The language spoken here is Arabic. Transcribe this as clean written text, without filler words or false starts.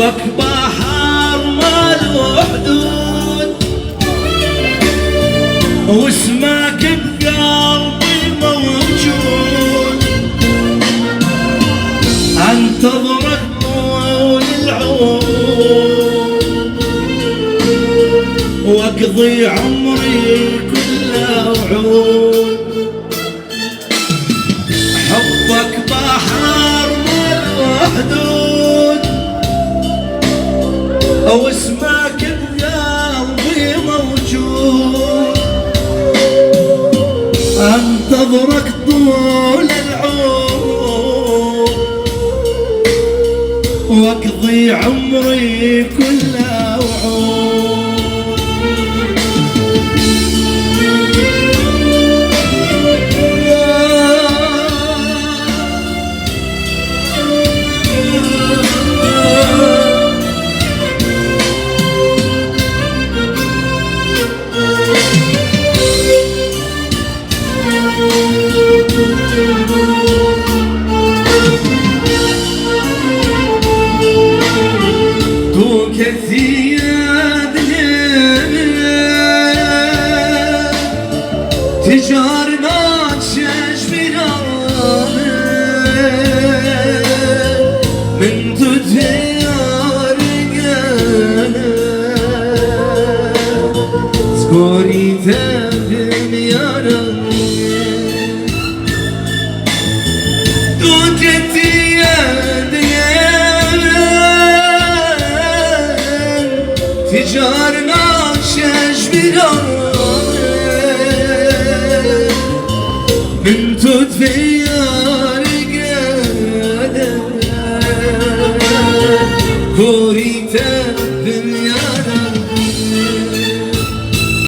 حبك بحر ما له حدود، واسمك بقلبي موجود، انتظرك طول العمر، واقضي عمري كله وعود. حبك بحر ما له حدود، واسمك بقلبي موجود، انتظرك طول العمر، واقضي عمري كله وعود. دوك الثياب تجارنا تشاش من تديار سكوري ثابن يا دوك الثياب تجارنا تشاش من تديار كوري